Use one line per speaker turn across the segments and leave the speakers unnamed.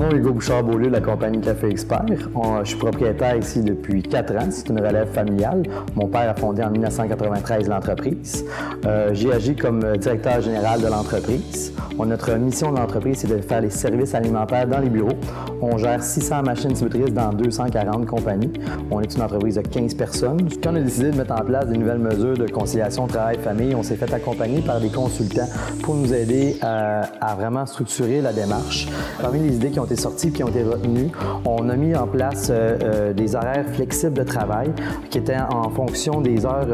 nom est Hugo Bouchard-Beaulieu de la compagnie Café Expert. Je suis propriétaire ici depuis 4 ans. C'est une relève familiale. Mon père a fondé en 1993 l'entreprise. J'ai agi comme directeur général de l'entreprise. Notre mission de l'entreprise, c'est de faire les services alimentaires dans les bureaux. On gère 600 machines distributrices dans 240 compagnies. On est une entreprise de 15 personnes. Quand on a décidé de mettre en place des nouvelles mesures de conciliation travail-famille, on s'est fait accompagner par des consultants pour nous aider à vraiment structurer la démarche. Parmi les idées qui ont été sorties et qui ont été retenues, on a mis en place des horaires flexibles de travail qui étaient en fonction des heures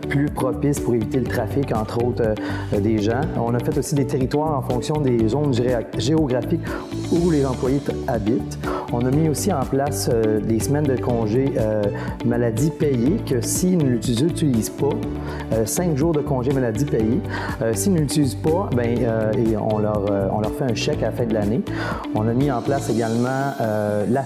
plus propices pour éviter le trafic, entre autres, des gens. On a fait aussi des territoires en fonction des zones géographiques où les employés habitent. On a mis aussi en place des semaines de congés maladie payées que s'ils ne l'utilisent pas, 5 jours de congés maladie payés. S'ils ne l'utilisent pas, on leur fait un chèque à la fin de l'année. On a mis en place également la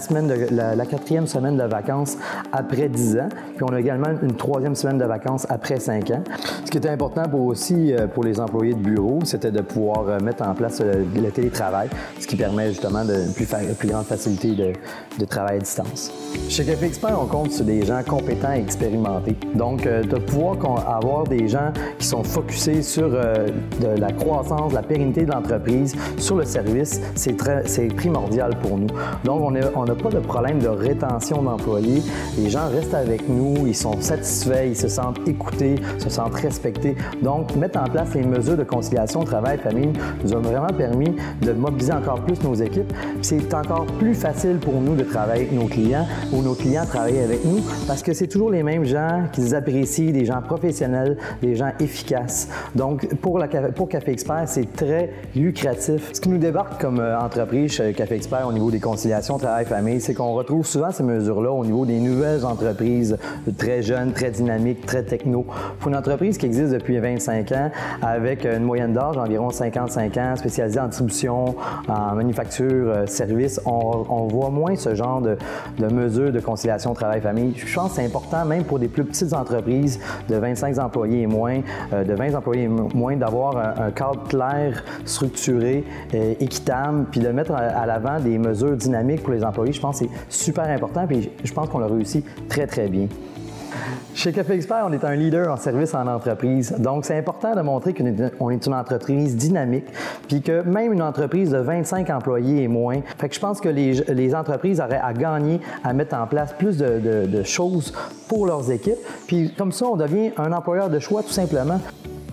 4e semaine de vacances après 10 ans. Puis on a également une 3e semaine de vacances après 5 ans. Ce qui était important pour les employés de bureau, c'était de pouvoir mettre en place le télétravail, ce qui permet justement une plus grande facilité de travail à distance. Chez Café Expert, on compte sur des gens compétents et expérimentés. Donc, de pouvoir avoir des gens qui sont focusés sur de la croissance, la pérennité de l'entreprise, sur le service, c'est primordial pour nous. Donc, on n'a pas de problème de rétention d'employés. Les gens restent avec nous, ils sont satisfaits, ils se sentent écoutés, se sentent respectés. Donc, mettre en place les mesures de conciliation travail-famille nous a vraiment permis de mobiliser encore plus nos équipes. C'est encore plus facile pour nous de travailler avec nos clients ou nos clients travaillent avec nous parce que c'est toujours les mêmes gens qu'ils apprécient, des gens professionnels, des gens efficaces. Donc, pour Café Expert, c'est très lucratif. Ce qui nous débarque comme entreprise chez Café Expert au niveau des conciliations travail-famille, c'est qu'on retrouve souvent ces mesures-là au niveau des nouvelles entreprises très jeunes, très dynamiques, très techno. Pour une entreprise qui existe depuis 25 ans avec une moyenne d'âge d'environ 55 ans, spécialisée en distribution, en manufacture, service, on voit moins ce genre de mesures de conciliation travail-famille. Je pense que c'est important, même pour des plus petites entreprises de 25 employés et moins, de 20 employés et moins, d'avoir un cadre clair, structuré, équitable, puis de mettre à l'avant des mesures dynamiques pour les employés. Je pense que c'est super important, puis je pense qu'on l'a réussi très, très bien. Chez Café Expert, on est un leader en service en entreprise. Donc, c'est important de montrer qu'on est une entreprise dynamique, puis que même une entreprise de 25 employés et moins. Fait que je pense que les entreprises auraient à gagner à mettre en place plus de choses pour leurs équipes. Puis comme ça, on devient un employeur de choix, tout simplement.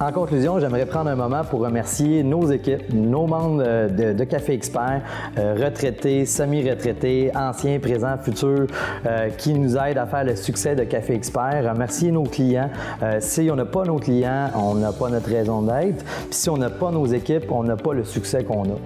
En conclusion, j'aimerais prendre un moment pour remercier nos équipes, nos membres de Café Expert, retraités, semi-retraités, anciens, présents, futurs, qui nous aident à faire le succès de Café Expert. Remercier nos clients. Si on n'a pas nos clients, on n'a pas notre raison d'être. Puis si on n'a pas nos équipes, on n'a pas le succès qu'on a.